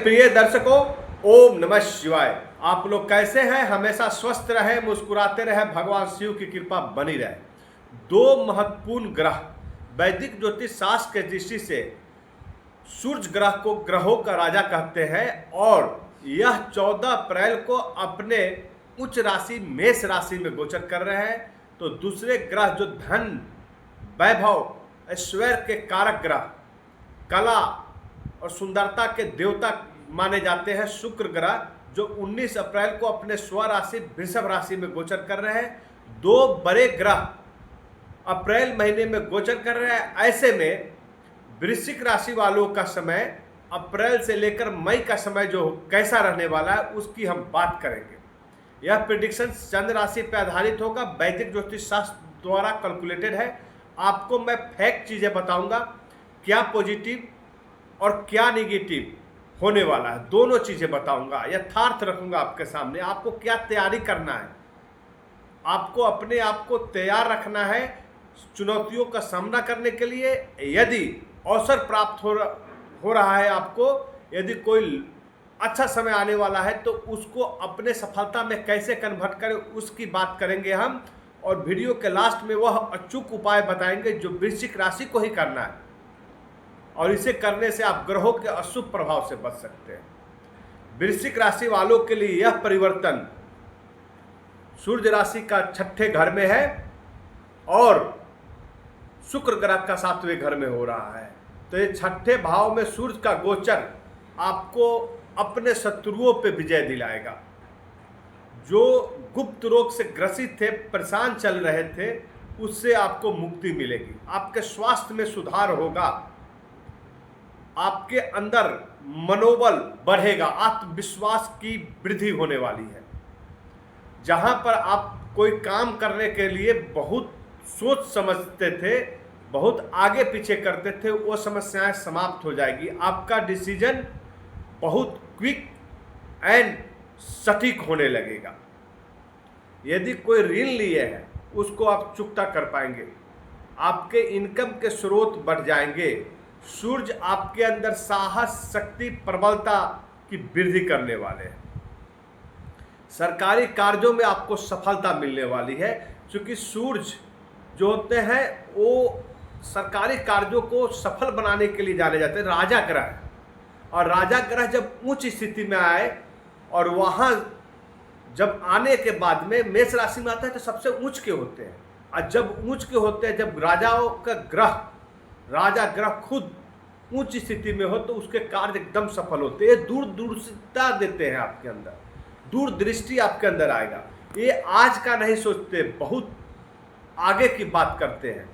प्रिय दर्शकों, ओम नमः शिवाय। आप लोग कैसे हैं? हमेशा स्वस्थ रहे, मुस्कुराते रहे, भगवान शिव की कृपा बनी रहे। दो महत्वपूर्ण ग्रह वैदिक ज्योतिष शास्त्र के दृष्टि से सूर्य ग्रह को ग्रहों का राजा कहते हैं और यह 14 अप्रैल को अपने उच्च राशि मेष राशि में गोचर कर रहे हैं। तो दूसरे ग्रह जो धन, वैभव, ऐश्वर्य के कारक ग्रह, कला और सुंदरता के देवता माने जाते हैं शुक्र ग्रह, जो 19 अप्रैल को अपने स्वराशि वृषभ राशि में गोचर कर रहे हैं। दो बड़े ग्रह अप्रैल महीने में गोचर कर रहे हैं। ऐसे में वृश्चिक राशि वालों का समय अप्रैल से लेकर मई का समय जो कैसा रहने वाला है उसकी हम बात करेंगे। यह प्रेडिक्शन चंद्र राशि पर आधारित होगा, वैदिक ज्योतिष शास्त्र द्वारा कैलकुलेटेड है। आपको मैं फैक्ट चीज़ें बताऊंगा, क्या पॉजिटिव और क्या निगेटिव होने वाला है, दोनों चीज़ें बताऊंगा, यथार्थ रखूंगा आपके सामने। आपको क्या तैयारी करना है, आपको अपने आप को तैयार रखना है चुनौतियों का सामना करने के लिए। यदि अवसर प्राप्त हो रहा है आपको, यदि कोई अच्छा समय आने वाला है, तो उसको अपने सफलता में कैसे कन्वर्ट करें उसकी बात करेंगे हम। और वीडियो के लास्ट में वह अचूक उपाय बताएंगे जो वृश्चिक राशि को ही करना है, और इसे करने से आप ग्रहों के अशुभ प्रभाव से बच सकते हैं। वृश्चिक राशि वालों के लिए यह परिवर्तन सूर्य राशि का 6ठे घर में है और शुक्र ग्रह का 7वें घर में हो रहा है। तो ये 6ठे भाव में सूर्य का गोचर आपको अपने शत्रुओं पे विजय दिलाएगा। जो गुप्त रोग से ग्रसित थे, परेशान चल रहे थे, उससे आपको मुक्ति मिलेगी। आपके स्वास्थ्य में सुधार होगा, आपके अंदर मनोबल बढ़ेगा, आत्मविश्वास की वृद्धि होने वाली है। जहां पर आप कोई काम करने के लिए बहुत सोच समझते थे, बहुत आगे पीछे करते थे, वो समस्याएं समाप्त हो जाएगी। आपका डिसीजन बहुत क्विक एंड सटीक होने लगेगा। यदि कोई ऋण लिए हैं उसको आप चुकता कर पाएंगे। आपके इनकम के स्रोत बढ़ जाएंगे। सूर्य आपके अंदर साहस, शक्ति, प्रबलता की वृद्धि करने वाले हैं। सरकारी कार्यों में आपको सफलता मिलने वाली है, क्योंकि सूर्य जो होते हैं वो सरकारी कार्यों को सफल बनाने के लिए जाने जाते हैं। राजा ग्रह है, और राजा ग्रह जब उच्च स्थिति में आए और वहाँ जब आने के बाद में मेष राशि में आता है तो सबसे उच्च के होते हैं। और जब उच्च के होते हैं, जब राजाओं का ग्रह, राजा ग्रह खुद उच्च स्थिति में हो, तो उसके कार्य एकदम सफल होते हैं। दूरदर्शिता देते हैं आपके अंदर, दूरदृष्टि आपके अंदर आएगा। ये आज का नहीं सोचते, बहुत आगे की बात करते हैं।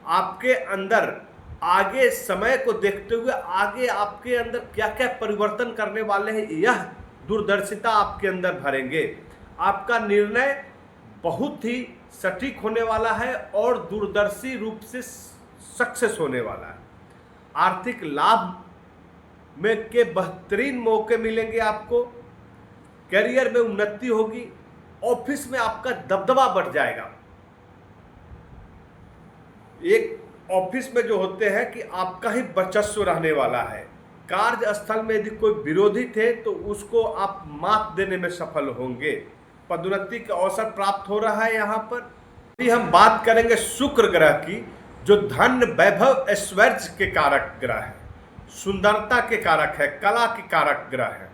आपके अंदर आगे समय को देखते हुए आगे आपके अंदर क्या क्या परिवर्तन करने वाले हैं, यह दूरदर्शिता आपके अंदर भरेंगे। आपका निर्णय बहुत ही सटीक होने वाला है और दूरदर्शी रूप से सक्सेस होने वाला है। आर्थिक लाभ में के बेहतरीन मौके मिलेंगे आपको। करियर में उन्नति होगी। ऑफिस में आपका दबदबा बढ़ जाएगा। एक ऑफिस में जो होते हैं कि आपका ही वर्चस्व रहने वाला है। कार्यस्थल में यदि कोई विरोधी थे तो उसको आप मात देने में सफल होंगे। पदोन्नति का अवसर प्राप्त हो रहा है। यहाँ पर यदि हम बात करेंगे शुक्र ग्रह की, जो धन, वैभव, ऐश्वर्य के कारक ग्रह है, सुंदरता के कारक है, कला के कारक ग्रह है,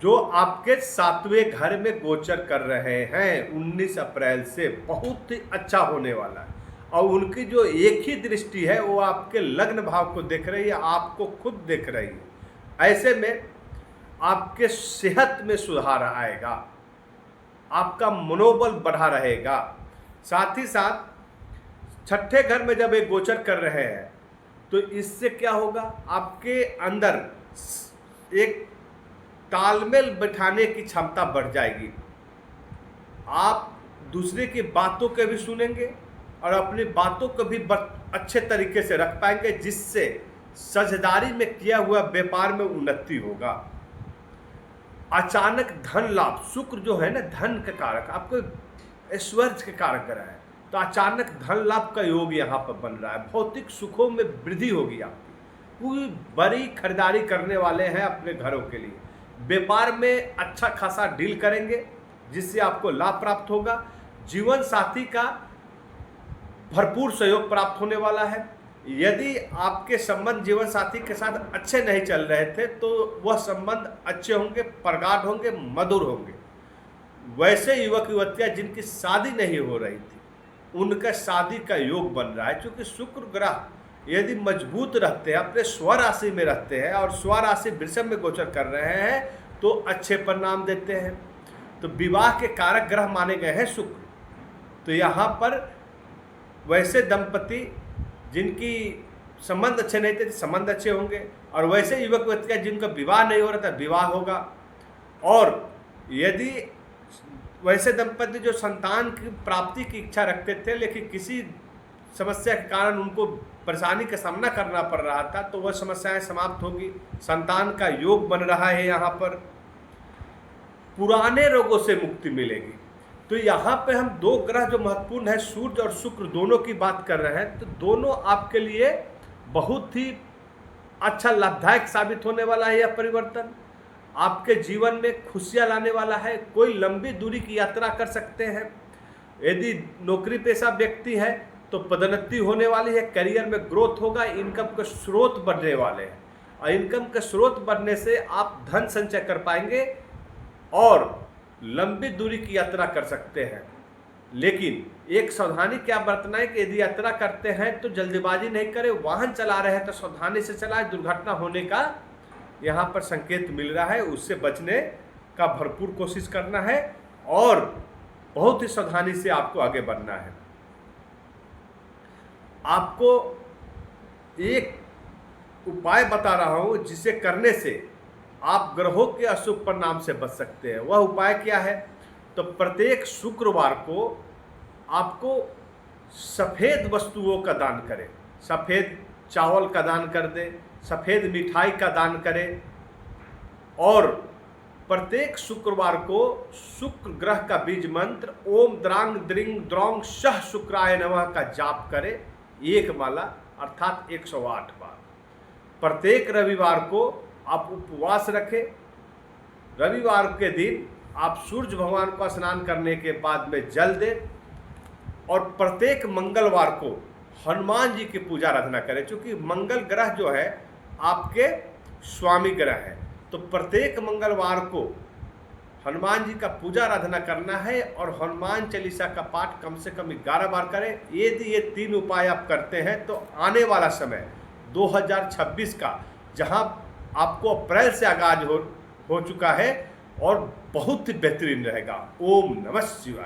जो आपके 7वें घर में गोचर कर रहे हैं 19 अप्रैल से, बहुत ही अच्छा होने वाला है। और उनकी जो एक ही दृष्टि है वो आपके लग्न भाव को देख रही है, आपको खुद देख रही है। ऐसे में आपके सेहत में सुधार आएगा, आपका मनोबल बढ़ा रहेगा। साथ ही साथ 6ठे घर में जब एक गोचर कर रहे हैं तो इससे क्या होगा, आपके अंदर एक तालमेल बैठाने की क्षमता बढ़ जाएगी। आप दूसरे की बातों के भी सुनेंगे और अपनी बातों को भी अच्छे तरीके से रख पाएंगे, जिससे साझेदारी में किया हुआ व्यापार में उन्नति होगा। अचानक धन लाभ, शुक्र जो है ना धन के कारक, आपको ऐश्वर्य के कारक ग्रह है, तो अचानक धन लाभ का योग यहाँ पर बन रहा है। भौतिक सुखों में वृद्धि होगी आपकी। पूरी बड़ी खरीदारी करने वाले हैं अपने घरों के लिए। व्यापार में अच्छा खासा डील करेंगे जिससे आपको लाभ प्राप्त होगा। जीवन साथी का भरपूर सहयोग प्राप्त होने वाला है। यदि आपके संबंध जीवन साथी के साथ अच्छे नहीं चल रहे थे तो वह संबंध अच्छे होंगे, प्रगाढ़ होंगे, मधुर होंगे। वैसे युवक युवतियां जिनकी शादी नहीं हो रही थी उनका शादी का योग बन रहा है, क्योंकि शुक्र ग्रह यदि मजबूत रहते हैं, अपने स्वराशि में रहते हैं और स्वराशि वृषभ में गोचर कर रहे हैं तो अच्छे परिणाम देते हैं। तो विवाह के कारक ग्रह माने गए हैं शुक्र। तो यहाँ पर वैसे दंपति जिनकी संबंध अच्छे नहीं थे संबंध अच्छे होंगे, और वैसे युवक युवतियाँ जिनका विवाह नहीं हो रहा था विवाह होगा। और यदि वैसे दंपति जो संतान की प्राप्ति की इच्छा रखते थे लेकिन किसी समस्या के कारण उनको परेशानी का सामना करना पड़ रहा था तो वह समस्याएं समाप्त होगी। संतान का योग बन रहा है। यहाँ पर पुराने रोगों से मुक्ति मिलेगी। तो यहाँ पे हम दो ग्रह जो महत्वपूर्ण है सूर्य और शुक्र दोनों की बात कर रहे हैं, तो दोनों आपके लिए बहुत ही अच्छा लाभदायक साबित होने वाला है। यह परिवर्तन आपके जीवन में खुशियाँ लाने वाला है। कोई लंबी दूरी की यात्रा कर सकते हैं। यदि नौकरी पेशा व्यक्ति है तो पदोन्नति होने वाली है, करियर में ग्रोथ होगा, इनकम के स्रोत बढ़ने वाले हैं और इनकम के स्रोत बढ़ने से आप धन संचय कर पाएंगे और लंबी दूरी की यात्रा कर सकते हैं। लेकिन एक सावधानी क्या बरतना है कि यदि यात्रा करते हैं तो जल्दबाजी नहीं करें। वाहन चला रहे हैं तो सावधानी से चलाएं। दुर्घटना होने का यहाँ पर संकेत मिल रहा है, उससे बचने का भरपूर कोशिश करना है और बहुत ही सावधानी से आपको आगे बढ़ना है। आपको एक उपाय बता रहा हूँ जिसे करने से आप ग्रहों के अशुभ परिणाम से बच सकते हैं। वह उपाय क्या है? तो प्रत्येक शुक्रवार को आपको सफ़ेद वस्तुओं का दान करें। सफ़ेद चावल का दान कर दें, सफ़ेद मिठाई का दान करें और प्रत्येक शुक्रवार को शुक्र ग्रह का बीज मंत्र ओम द्रांग द्रिंग द्रौंग शह शुक्राय नमः का जाप करें, एक माला अर्थात 108 बार। प्रत्येक रविवार को आप उपवास रखें। रविवार के दिन आप सूर्य भगवान को स्नान करने के बाद में जल दें और प्रत्येक मंगलवार को हनुमान जी की पूजा आराधना करें, क्योंकि मंगल ग्रह जो है आपके स्वामी ग्रह है। तो प्रत्येक मंगलवार को हनुमान जी का पूजा आराधना करना है और हनुमान चालीसा का पाठ कम से कम 11 बार करें। यदि ये 3 उपाय आप करते हैं तो आने वाला समय 2026 का, जहां आपको अप्रैल से आगाज हो चुका है और बहुत ही बेहतरीन रहेगा। ओम नमः शिवाय।